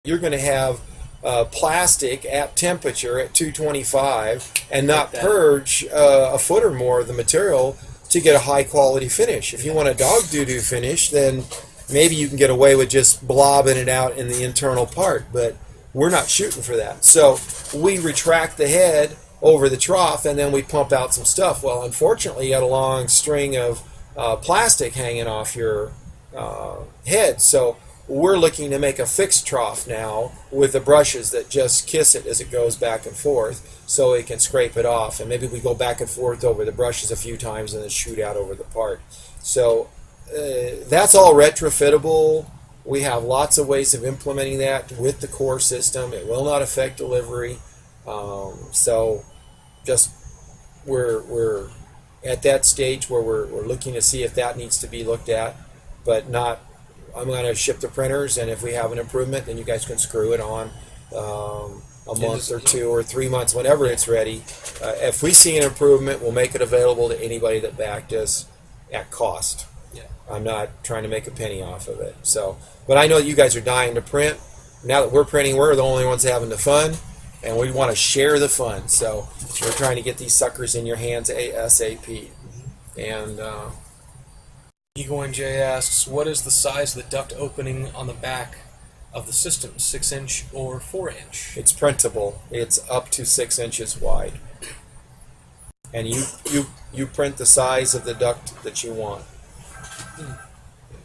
You're going to have plastic at temperature at 225 and not purge a foot or more of the material to get a high quality finish. If you want a dog doo-doo finish, then maybe you can get away with just blobbing it out in the internal part, but we're not shooting for that. So we retract the head over the trough and then we pump out some stuff. Well, unfortunately, you had a long string of plastic hanging off your head, so we're looking to make a fixed trough now with the brushes that just kiss it as it goes back and forth so it can scrape it off. And maybe we go back and forth over the brushes a few times and then shoot out over the part. So that's all retrofittable. We have lots of ways of implementing that with the core system. It will not affect delivery. So just we're at that stage where we're looking to see if that needs to be looked at, but not. I'm going to ship the printers, and if we have an improvement, then you guys can screw it on a month or 2 or 3 months, whenever it's ready. If we see an improvement, we'll make it available to anybody that backed us at cost. Yeah. I'm not trying to make a penny off of it. So, but I know that you guys are dying to print. Now that we're printing, we're the only ones having the fun, and we want to share the fun. So we're trying to get these suckers in your hands ASAP. And Eagle NJ asks, what is the size of the duct opening on the back of the system, 6-inch or 4-inch? it's printable. It's up to 6 inches wide. And you print the size of the duct that you want.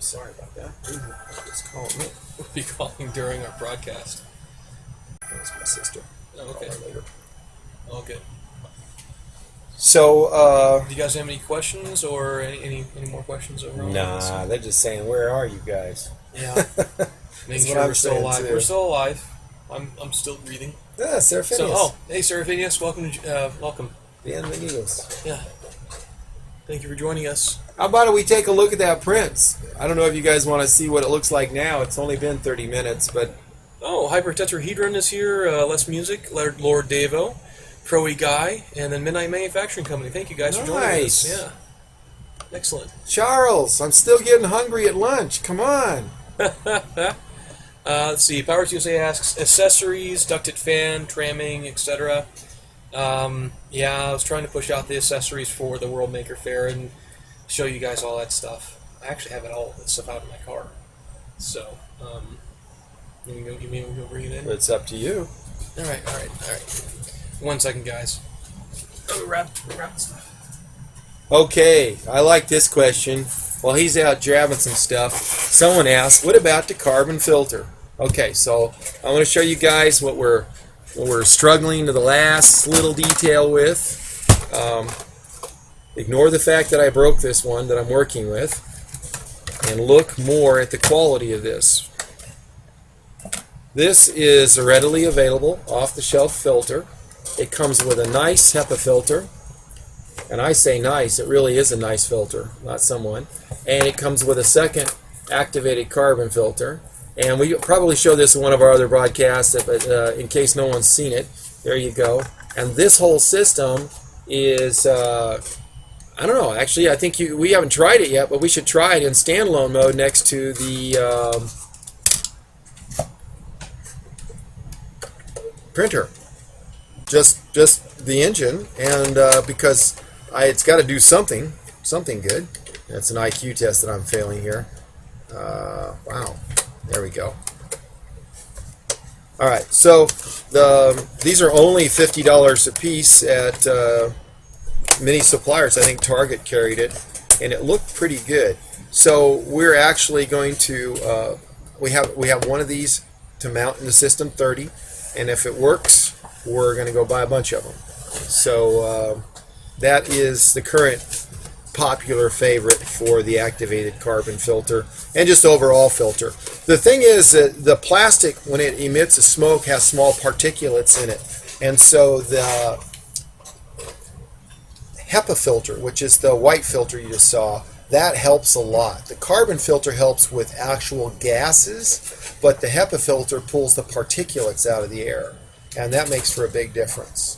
Sorry about that. Just calling me. We'll be calling during our broadcast. That's my sister. Oh, okay. Call her later. Oh, good. So, Do you guys have any questions or any more questions overall? nah, they're just saying, where are you guys? Yeah. Making sure what I'm we're still saying, alive. too. We're still alive. I'm still breathing. Yeah, Seraphinius. So, hey, Seraphinius, welcome. Bienvenidos. Yeah. Thank you for joining us. How about we take a look at that print? I don't know if you guys want to see what it looks like now. It's only been 30 minutes, but... Oh, Hypertetrahedron is here. Less Music, Lord Davo, Pro Guy, and then Midnight Manufacturing Company. Thank you guys for joining us. Yeah. Excellent. Charles, I'm still getting hungry at lunch. Come on. Let's see. Powers USA asks accessories, ducted fan, tramming, etc. Yeah, I was trying to push out the accessories for the World Maker Fair and show you guys all that stuff. I actually have it all that stuff out in my car. So, you mean we go bring it in? It's up to you. All right. 1 second, guys. Let me wrap the stuff. Okay, I like this question. While he's out jabbing some stuff, someone asked, what about the carbon filter? Okay, so I want to show you guys what we're struggling to the last little detail with. Ignore the fact that I broke this one that I'm working with, and look more at the quality of this. This is a readily available off-the-shelf filter. It comes with a nice HEPA filter, and I say nice, it really is a nice filter, not someone. And it comes with a second activated carbon filter. And we probably showed this in one of our other broadcasts, but in case no one's seen it, there you go. And this whole system is, I don't know, actually I think we haven't tried it yet, but we should try it in standalone mode next to the printer. Just the engine, and because it's got to do something good. That's an IQ test that I'm failing here. Wow, there we go. All right, so these are only $50 a piece at many suppliers. I think Target carried it, and it looked pretty good. So we're actually going to we have one of these to mount in the System 30, and if it works, we're going to go buy a bunch of them. So that is the current popular favorite for the activated carbon filter and just overall filter. The thing is that the plastic, when it emits a smoke, has small particulates in it, and so the HEPA filter, which is the white filter you just saw, that helps a lot. The carbon filter helps with actual gases, but the HEPA filter pulls the particulates out of the air, and that makes for a big difference.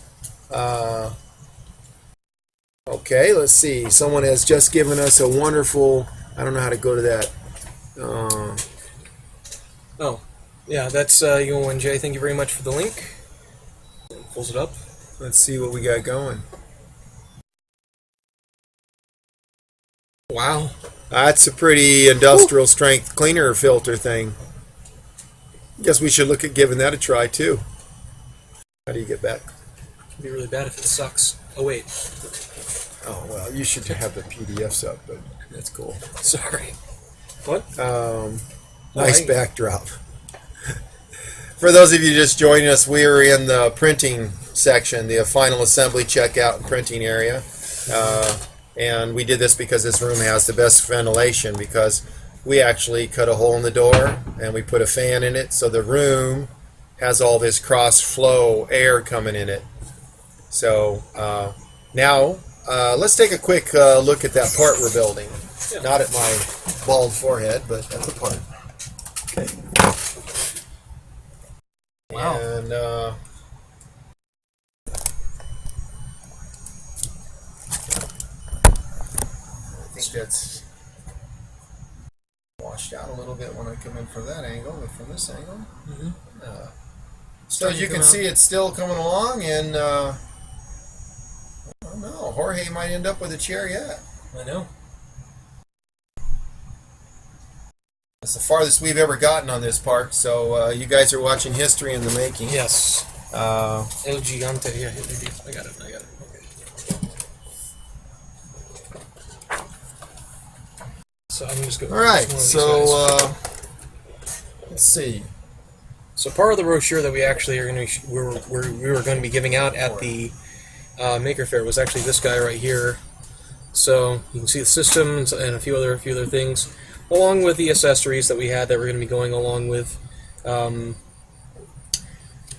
Okay, let's see. Someone has just given us a wonderful, I don't know how to go to that. yeah, that's U1J. Thank you very much for the link. Pulls it up. Let's see what we got going. Wow. That's a pretty industrial strength cleaner filter thing. Guess we should look at giving that a try too. How do you get back? It'd be really bad if it sucks. Oh wait. Oh well, you should have the PDFs up, but that's cool. Sorry. What? Nice backdrop. For those of you just joining us, we are in the printing section, the final assembly checkout and printing area. And we did this because this room has the best ventilation, because we actually cut a hole in the door and we put a fan in it, so the room has all this cross flow air coming in it. So now let's take a quick look at that part we're building. Yeah. Not at my bald forehead, but at the part. Okay. Wow. And I think that's washed out a little bit when I come in from that angle, but from this angle. Mm-hmm. So you can see it's still coming along, and I don't know, Jorge might end up with a chair yet. I know. It's the farthest we've ever gotten on this part, so you guys are watching history in the making. Yes. El Gigante. Yeah, I got it. Okay. So I'm just going. All right, so let's see. So part of the brochure that we actually are going to we were going to be giving out at the Maker Faire was actually this guy right here. So you can see the systems and a few other things, along with the accessories that we had that were going to be going along with the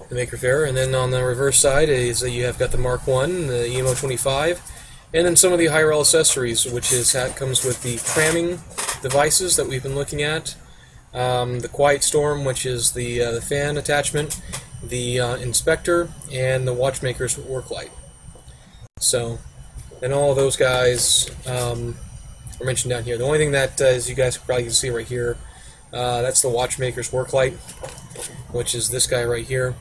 Maker Faire. And then on the reverse side is you have got the Mark 1, the EMO 25, and then some of the HYREL accessories, which is comes with the cramming devices that we've been looking at. The Quiet Storm, which is the fan attachment, the inspector, and the watchmaker's work light. So, and all of those guys are mentioned down here. The only thing that, as you guys probably can see right here, that's the watchmaker's work light, which is this guy right here.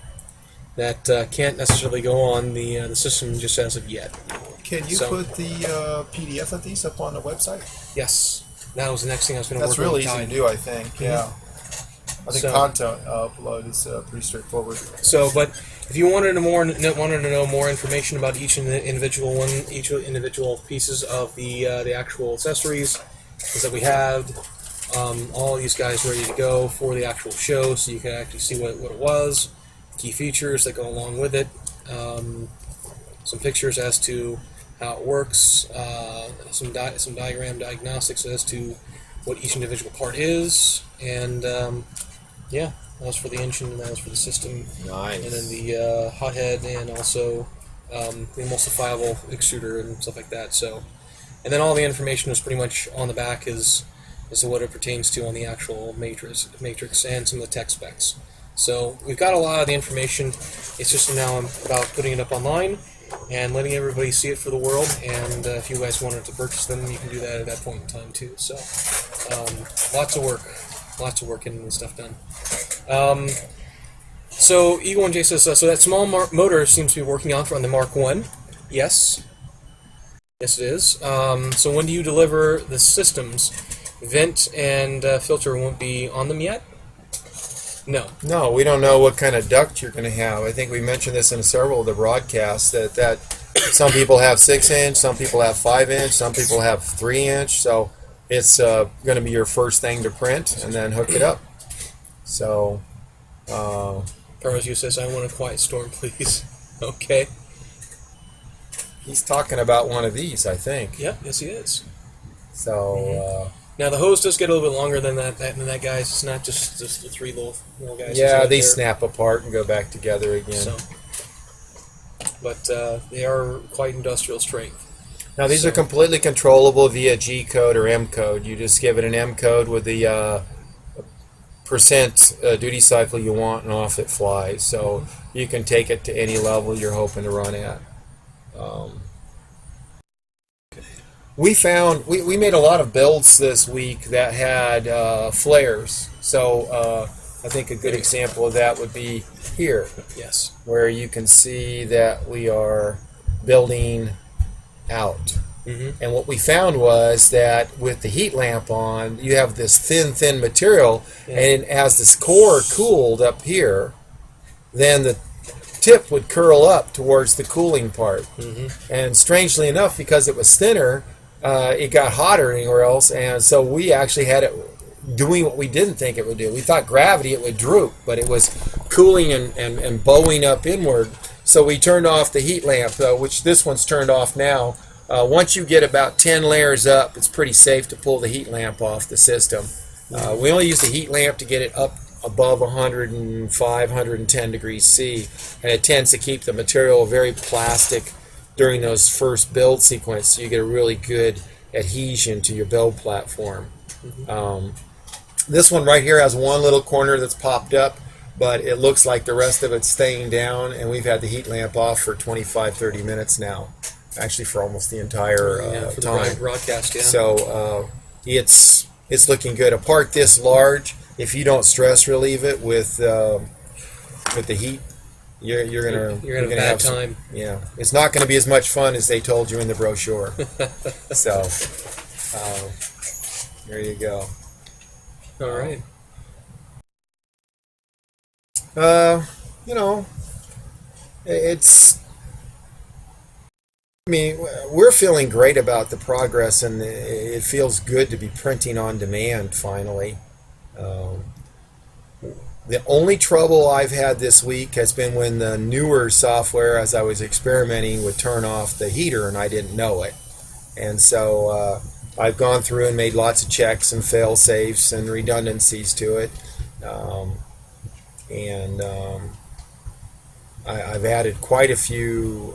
That can't necessarily go on the system just as of yet. Can you put the PDF of these up on the website? Yes. That was the next thing I was going to work on. That's really easy to do, I think. Yeah. I think So- content upload is pretty straightforward. So, but if you wanted to know more information about each individual pieces of the actual accessories, is that we have all these guys ready to go for the actual show, so you can actually see what it was, key features that go along with it, some pictures as to how it works, some diagram diagnostics as to what each individual part is, and yeah, that was for the engine and that was for the system. Nice. And then the hothead and also the emulsifiable extruder and stuff like that. So, and then all the information was pretty much on the back as to what it pertains to on the actual matrix and some of the tech specs. So we've got a lot of the information. It's just now about putting it up online and letting everybody see it for the world. And if you guys wanted to purchase them, you can do that at that point in time too. So lots of work getting this stuff done. So E1J says, so that small motor seems to be working out on the Mark 1. Yes. Yes, it is. So when do you deliver the systems? Vent and filter won't be on them yet? No. No, we don't know what kind of duct you're going to have. I think we mentioned this in several of the broadcasts, that some people have 6-inch, some people have 5-inch, some people have 3-inch, so it's going to be your first thing to print and then hook it up. So, Carlos, you says, I want a Quiet Storm, please. Okay. he's talking about one of these, I think. Yep, yes he is. So, Now the hose does get a little bit longer than that guys. It's not just the three little guys. yeah, right they there. snap apart and go back together again. So, but they are quite industrial strength. Now these are completely controllable via G code or M code. You just give it an M code with the percent duty cycle you want, and off it flies. So you can take it to any level you're hoping to run at. We found we made a lot of builds this week that had flares. So I think a good example of that would be here, Yes. where you can see that we are building out. Mm-hmm. And what we found was that with the heat lamp on, you have this thin material, and as this core cooled up here, then the tip would curl up towards the cooling part. Mm-hmm. And strangely enough, because it was thinner, it got hotter anywhere else, and so we actually had it doing what we didn't think it would do. We thought gravity, it would droop, but it was cooling and bowing up inward. So we turned off the heat lamp, which this one's turned off now. Once you get about 10 layers up, it's pretty safe to pull the heat lamp off the system. We only use the heat lamp to get it up above 105, 110 degrees C, and it tends to keep the material very plastic during those first build sequence, so you get a really good adhesion to your build platform. Mm-hmm. This one right here has one little corner that's popped up, but it looks like the rest of it's staying down, and we've had the heat lamp off for 25-30 minutes now, actually for almost the entire for time. the broadcast, yeah. So it's looking good. A part this large, if you don't stress relieve it with the heat, you're gonna have a bad time. Yeah, it's not going to be as much fun as they told you in the brochure. So there you go. All right. You know, it's. I mean, we're feeling great about the progress, and it feels good to be printing on demand finally. The only trouble I've had this week has been when the newer software, as I was experimenting, would turn off the heater and I didn't know it. And so I've gone through and made lots of checks and fail safes and redundancies to it. I've added quite a few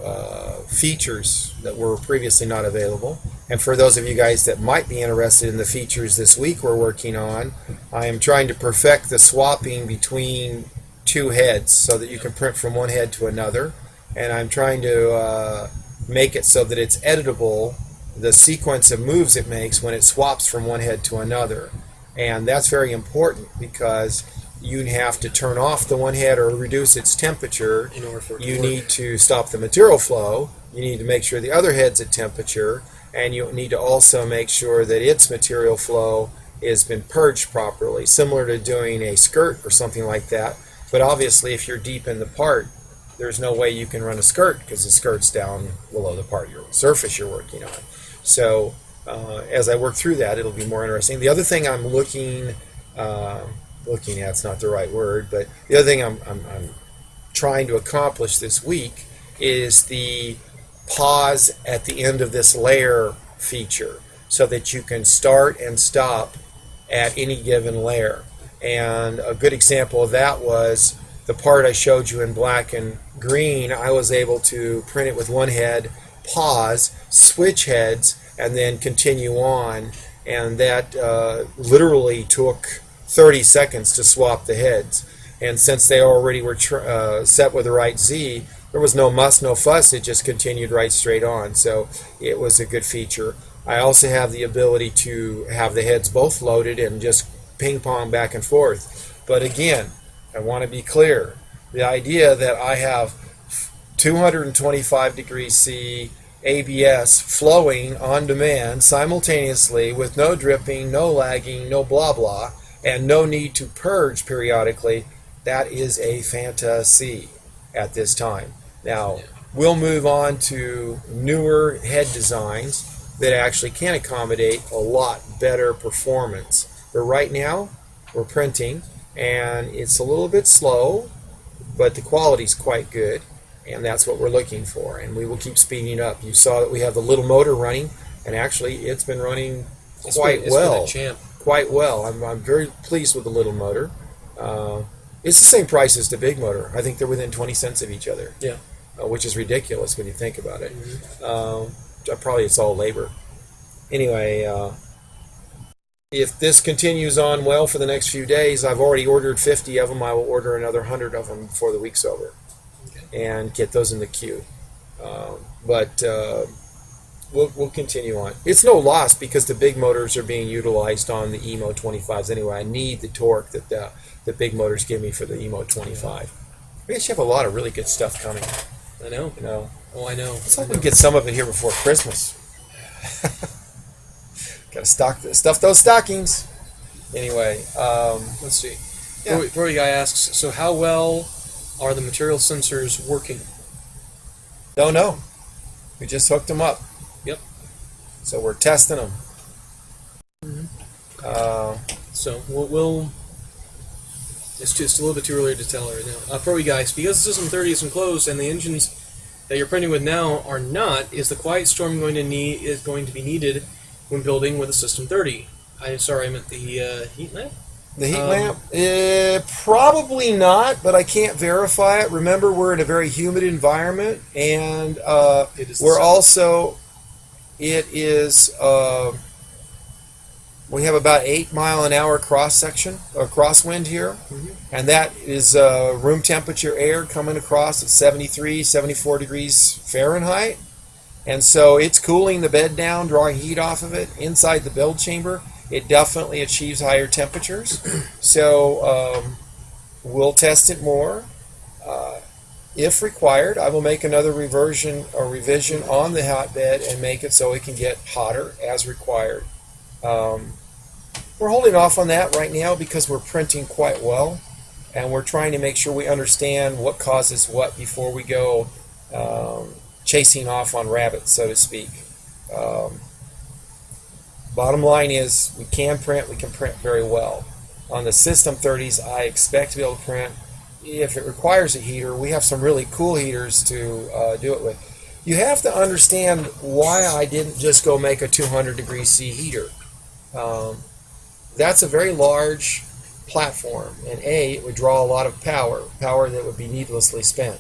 features that were previously not available. And for those of you guys that might be interested in the features this week we're working on, I am trying to perfect the swapping between two heads so that you can print from one head to another. And I'm trying to make it so that it's editable, the sequence of moves it makes when it swaps from one head to another. And that's very important because you have to turn off the one head or reduce its temperature. In order for it to you work. need to stop the material flow. You need to make sure the other head's at temperature, and you need to also make sure that its material flow has been purged properly, similar to doing a skirt or something like that. But obviously, if you're deep in the part, there's no way you can run a skirt because the skirt's down below the part, your surface you're working on. So as I work through that, it'll be more interesting. The other thing I'm looking at's not the right word, but the other thing I'm trying to accomplish this week is the pause at the end of this layer feature so that you can start and stop at any given layer. And a good example of that was the part I showed you in black and green. I was able to print it with one head, pause, switch heads, and then continue on, and that literally took 30 seconds to swap the heads. And since they already were set with the right Z, there was no muss, no fuss. It just continued right straight on. So it was a good feature. I also have the ability to have the heads both loaded and just ping pong back and forth. But again, I want to be clear. The idea that I have 225 degrees C ABS flowing on demand simultaneously with no dripping, no lagging, no blah blah, and no need to purge periodically, that is a fantasy at this time. Now, we'll move on to newer head designs that actually can accommodate a lot better performance. But right now, we're printing, and it's a little bit slow, but the quality's quite good, and that's what we're looking for, and we will keep speeding up. You saw that we have the little motor running, and actually it's been running quite well. It's been a champ. Quite well. I'm very pleased with the little motor. It's the same price as the big motor. I think they're within 20 cents of each other. Yeah. Which is ridiculous when you think about it. Probably it's all labor. Anyway, if this continues on well for the next few days, I've already ordered 50 of them. I will order another 100 of them before the week's over and get those in the queue. But we'll continue on. It's no loss because the big motors are being utilized on the Emo 25s anyway. I need the torque that the big motors give me for the Emo 25. We actually have a lot of really good stuff coming. I know. You know. Oh, I know. Let's hope we get some of it here before Christmas. Got to stuff those stockings. Anyway, let's see. Yeah. Brody guy asks, so how well are the material sensors working? Don't know. We just hooked them up. Yep. So we're testing them. So we'll it's just a little bit too early to tell right now. Brody guys, because the System 30 is enclosed and the engines that you're printing with now are not, is the quiet storm going to be needed when building with a System 30? I'm sorry, I meant the heat lamp. The heat lamp? Probably not, but I can't verify it. Remember, we're in a very humid environment, and we're also, it is, we have about 8-mile-an-hour cross-section, or crosswind here, and that is room temperature air coming across at 73, 74 degrees Fahrenheit, and so it's cooling the bed down, drawing heat off of it. Inside the build chamber, it definitely achieves higher temperatures. So we'll test it more. If required, I will make another revision on the hotbed and make it so it can get hotter as required. We're holding off on that right now because we're printing quite well, and we're trying to make sure we understand what causes what before we go chasing off on rabbits, so to speak. Bottom line is we can print very well. On the System 30s, I expect to be able to print. If it requires a heater, we have some really cool heaters to do it with. You have to understand why I didn't just go make a 200 degree C heater. That's a very large platform, and it would draw a lot of power that would be needlessly spent.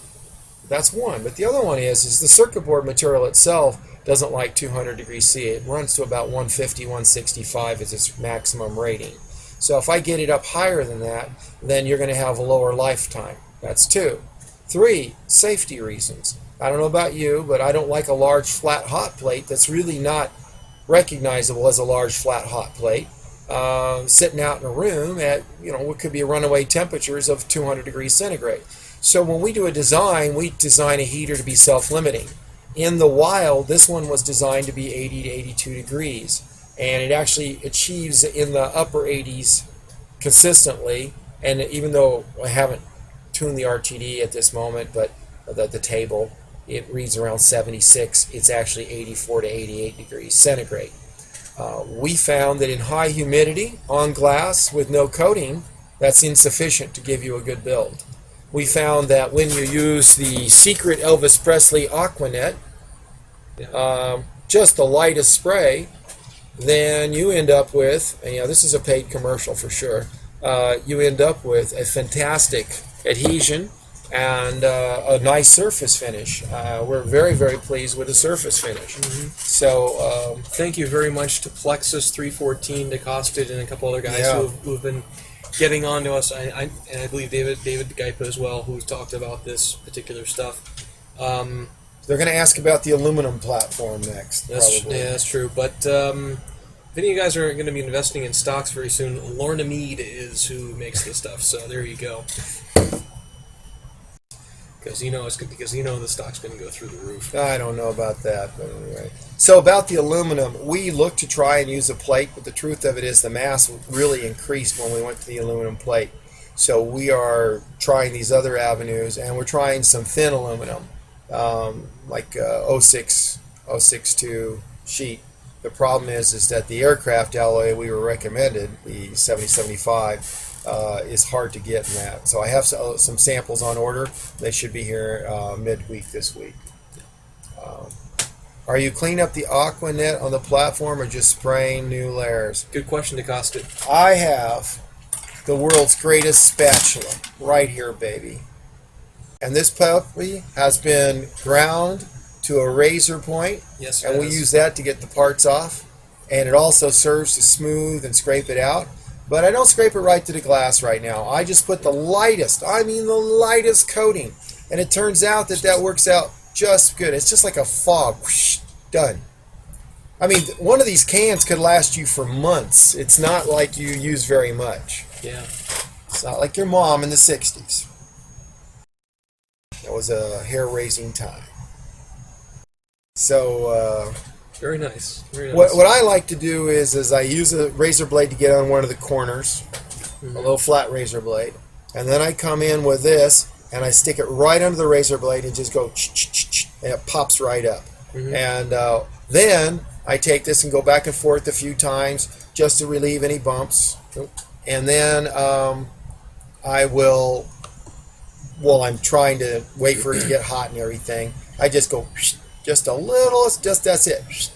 That's one. But the other one is the circuit board material itself doesn't like 200 degrees C. It runs to about 150, 165 as its maximum rating. So if I get it up higher than that, then you're going to have a lower lifetime. That's 2. 3, safety reasons. I don't know about you, but I don't like a large flat hot plate that's really not recognizable as a large flat hot plate sitting out in a room at what could be runaway temperatures of 200 degrees centigrade. So when we do a design, we design a heater to be self-limiting. In the wild, this one was designed to be 80 to 82 degrees, and it actually achieves in the upper 80s consistently. And even though I haven't tuned the RTD at this moment, but the table, it reads around 76. It's actually 84 to 88 degrees centigrade. We found that in high humidity on glass with no coating, that's insufficient to give you a good build. We found that when you use the secret Elvis Presley Aquanet, just the lightest spray, then you end up with, and this is a paid commercial for sure, you end up with a fantastic adhesion and a nice surface finish. We're very, very pleased with the surface finish. So thank you very much to Plexus 314, DeCosted, and a couple other guys who've been getting on to us. And I believe David Geipa as well, who's talked about this particular stuff. They're going to ask about the aluminum platform next. Probably. Yeah, that's true. But if any of you guys are going to be investing in stocks very soon, Lorna Mead is who makes this stuff. So there you go. Because the stock's going to go through the roof. I don't know about that, but anyway. So about the aluminum, we looked to try and use a plate, but the truth of it is the mass really increased when we went to the aluminum plate. So we are trying these other avenues, and we're trying some thin aluminum, like 062 sheet. The problem is that the aircraft alloy we were recommended, the 7075, is hard to get in that. So I have some samples on order. They should be here midweek this week. Are you cleaning up the Aquanet on the platform or just spraying new layers? Good question, DeCosted. I have the world's greatest spatula right here, baby. And this puppy has been ground to a razor point. Yes, and we use that to get the parts off. And it also serves to smooth and scrape it out. But I don't scrape it right to the glass right now. I just put the lightest coating. And it turns out that works out just good. It's just like a fog. Whoosh, done. I mean, one of these cans could last you for months. It's not like you use very much. Yeah. It's not like your mom in the 60s. That was a hair-raising time. So, very nice. Very nice. what I like to do is I use a razor blade to get on one of the corners, a little flat razor blade, and then I come in with this, and I stick it right under the razor blade and just go, and it pops right up. And then I take this and go back and forth a few times just to relieve any bumps. And then I will, while I'm trying to wait for it to get hot and everything, I just go just a little, that's it.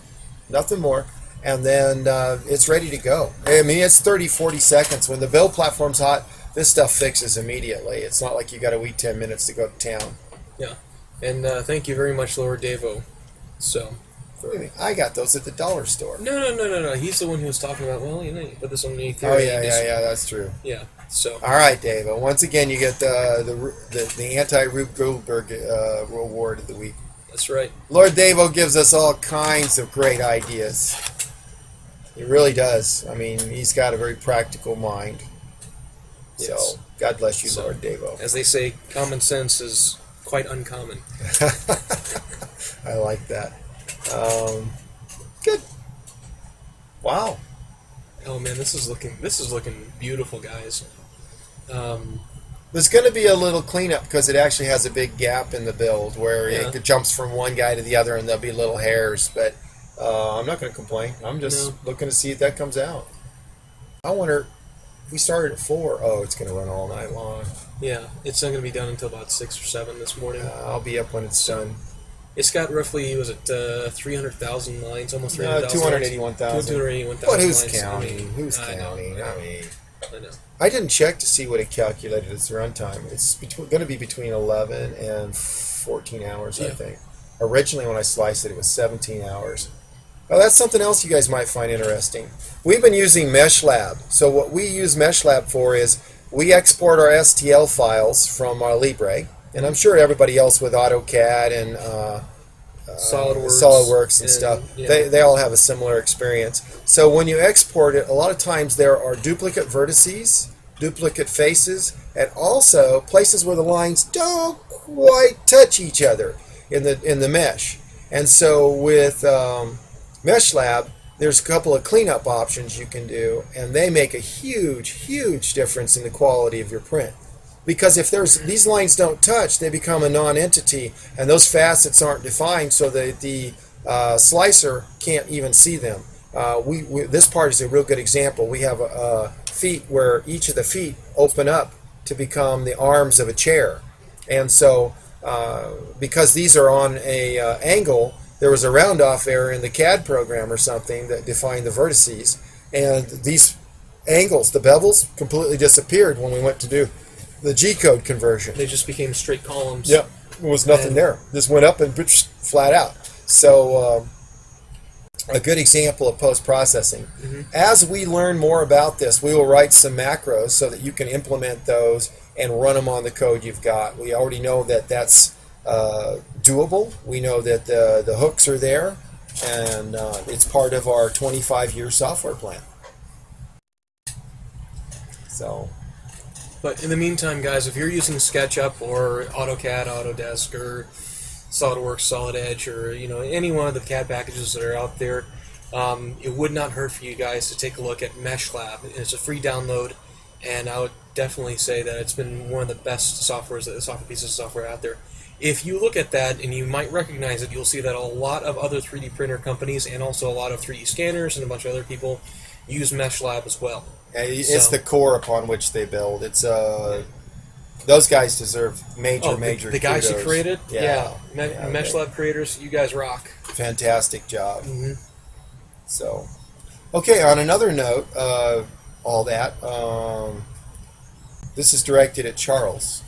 Nothing more. And then it's ready to go. I mean, it's 30, 40 seconds. When the build platform's hot, this stuff fixes immediately. It's not like you got to wait 10 minutes to go to town. Yeah. And thank you very much, Lord Davo. So, I got those at the dollar store. No. He's the one who was talking about, well, you put this underneath here. Oh, yeah, that's true. Yeah, so. All right, Dave. Once again, you get the anti-Rube Goldberg reward of the week. That's right. Lord Davo gives us all kinds of great ideas. He really does. I mean, he's got a very practical mind. Yes. So, God bless you, Lord Davo. As they say, common sense is quite uncommon. I like that. Good. Wow. Oh man, this is looking beautiful, guys. There's going to be a little cleanup because it actually has a big gap in the build where it jumps from one guy to the other, and there'll be little hairs. But I'm not going to complain. I'm just looking to see if that comes out. I wonder. We started at 4. Oh, it's going to run all night long. Yeah, it's not going to be done until about 6 or 7 this morning. I'll be up when it's done. It's got roughly, was it 300,000 lines, almost 300,000 281,000. 281,000 But who's lines. counting? Who's counting? I know. I didn't check to see what it calculated as runtime. It's going to be between 11 and 14 hours, I think. Originally, when I sliced it, it was 17 hours. Well, that's something else you guys might find interesting. We've been using MeshLab. So what we use MeshLab for is we export our STL files from our Libre, and I'm sure everybody else with AutoCAD and SolidWorks and stuff, they all have a similar experience. So when you export it, a lot of times there are duplicate vertices, duplicate faces, and also places where the lines don't quite touch each other in the mesh. And so with MeshLab, there's a couple of cleanup options you can do, and they make a huge difference in the quality of your print. Because if these lines don't touch, they become a non-entity, and those facets aren't defined, so the slicer can't even see them. This part is a real good example. We have feet where each of the feet open up to become the arms of a chair, and so because these are on a angle, there was a round-off error in the CAD program or something that defined the vertices, and these angles, the bevels, completely disappeared when we went to do the G-code conversion. They just became straight columns. Yep, there was nothing there. Just went up and flat out. So a good example of post-processing. As we learn more about this, we will write some macros so that you can implement those and run them on the code you've got. We already know that that's doable. We know that the hooks are there, and it's part of our 25-year software plan. So, but in the meantime, guys, if you're using SketchUp or AutoCAD, Autodesk, or SolidWorks, Solid Edge, or any one of the CAD packages that are out there, it would not hurt for you guys to take a look at MeshLab. It's a free download, and I would definitely say that it's been one of the best software pieces of software out there. If you look at that, and you might recognize it, you'll see that a lot of other 3D printer companies and also a lot of 3D scanners and a bunch of other people use MeshLab as well. It's the core upon which they build. It's those guys deserve major the guys kudos. who created, MeshLab creators, you guys rock. Fantastic job. So, okay. On another note, all that this is directed at Charles.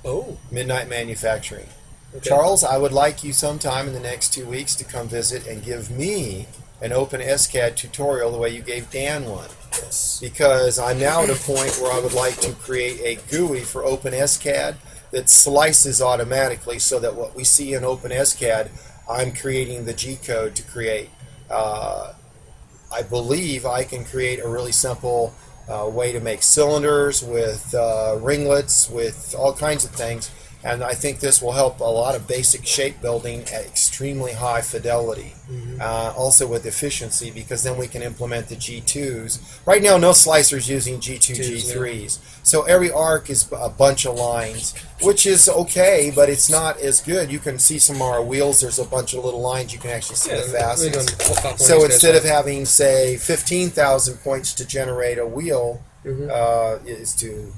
Oh. Midnight Manufacturing. Okay. Charles, I would like you sometime in the next 2 weeks to come visit and give me an OpenSCAD tutorial the way you gave Dan one. Yes. Because I'm now at a point where I would like to create a GUI for OpenSCAD that slices automatically so that what we see in OpenSCAD, I'm creating the G code to create. I believe I can create a really simple way to make cylinders with ringlets, with all kinds of things. And I think this will help a lot of basic shape building at extremely high fidelity. Also with efficiency, because then we can implement the G2s. Right now, no slicers using G2, G3s. So every arc is a bunch of lines, which is okay, but it's not as good. You can see some of our wheels. There's a bunch of little lines. You can actually see the facets. So instead of having, say, 15,000 points to generate a wheel, is to...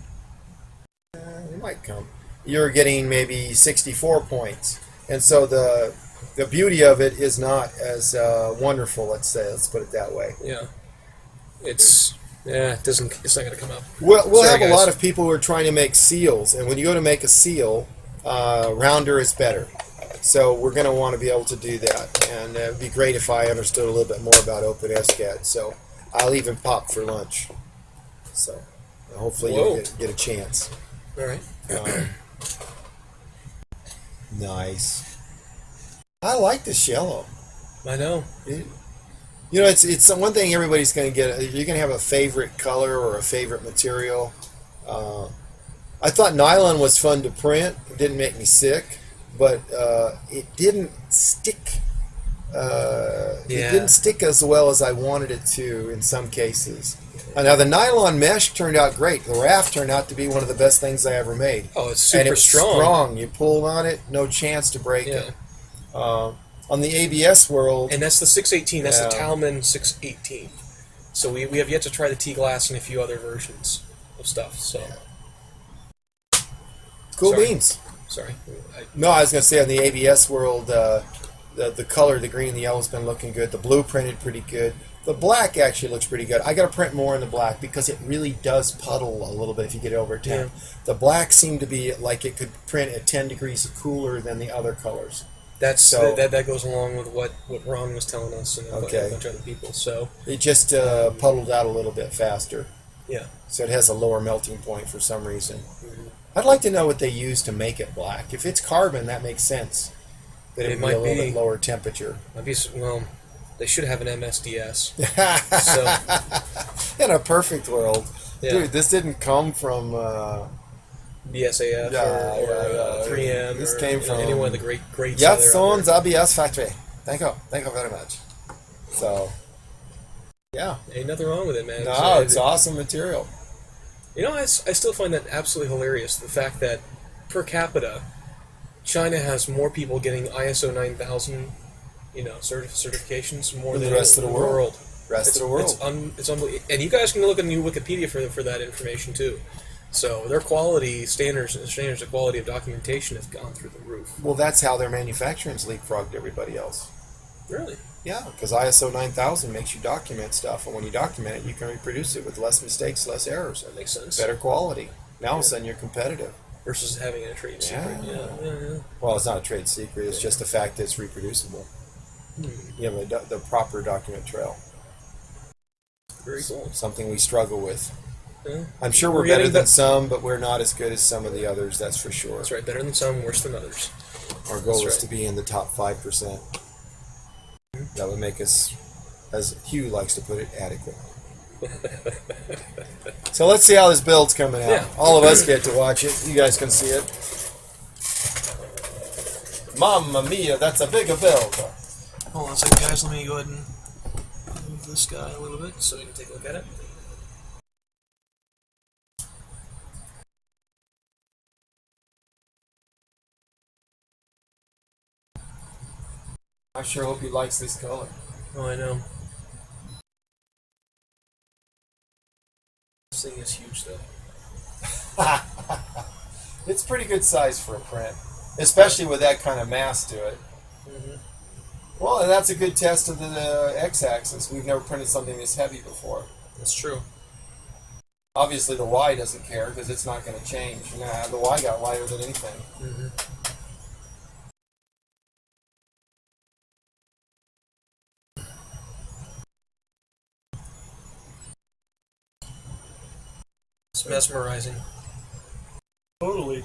it might come. You're getting maybe 64 points. And so the beauty of it is not as wonderful, let's say. Let's put it that way. Yeah. It's not going to come up. We'll have a lot of people who are trying to make seals, and when you go to make a seal, rounder is better. So we're going to want to be able to do that, and it would be great if I understood a little bit more about OpenSCAD. So I'll even pop for lunch. So hopefully you'll get a chance. All right. Nice. I like this yellow. I know. You know, it's one thing everybody's going to get. You're going to have a favorite color or a favorite material. I thought nylon was fun to print. It didn't make me sick, but it didn't stick. It didn't stick as well as I wanted it to in some cases. Now, the nylon mesh turned out great. The raft turned out to be one of the best things I ever made. Oh, it's super and it's strong. You pulled on it, no chance to break it. On the ABS world... And that's the 618. That's the Talman 618. So we have yet to try the T-Glass and a few other versions of stuff. So Cool beans. Sorry. No, I was going to say on the ABS world, the color, the green and the yellow has been looking good. The blue printed pretty good. The black actually looks pretty good. I got to print more in the black because it really does puddle a little bit if you get it over 10. Yeah. The black seemed to be like it could print at 10 degrees cooler than the other colors. That goes along with what Ron was telling us and a bunch of other people. So it just puddled out a little bit faster. Yeah. So it has a lower melting point for some reason. I'd like to know what they use to make it black. If it's carbon, that makes sense. That it might be a little bit lower temperature. Well, they should have an MSDS. In a perfect world, dude, this didn't come from BSAF or 3M. This came from any one of the greats. Yatson's ABS factory. Thank you very much. So, yeah, ain't nothing wrong with it, man. No, it's awesome material. You know, I still find that absolutely hilarious. The fact that per capita, China has more people getting ISO 9000, certifications more than the rest of the world. It's unbelievable. And you guys can look in new Wikipedia for that information too. So their quality standards of quality of documentation have gone through the roof. Well, that's how their manufacturing's leapfrogged everybody else. Really? Yeah, because ISO 9000 makes you document stuff, and when you document it, you can reproduce it with less mistakes, less errors. That makes sense. Better quality. Now all of a sudden you're competitive. Versus having a trade secret. Yeah. Well, it's not a trade secret. It's just the fact that it's reproducible. You have the proper document trail. Very cool. Something we struggle with. Yeah. I'm sure we're better than some, but we're not as good as some of the others, that's for sure. That's right. Better than some, worse than others. Our goal is to be in the top 5%. That would make us, as Hugh likes to put it, adequate. So let's see how this build's coming out. Yeah. All of us get to watch it. You guys can see it. Mamma mia, that's a bigger build. Hold on a second, guys. Let me go ahead and move this guy a little bit so we can take a look at it. I sure hope he likes this color. Oh, I know. This thing is huge, though. It's pretty good size for a print, especially with that kind of mass to it. Well, and that's a good test of the x-axis. We've never printed something this heavy before. That's true. Obviously, the Y doesn't care because it's not going to change. Nah, the Y got lighter than anything. It's mesmerizing. Totally.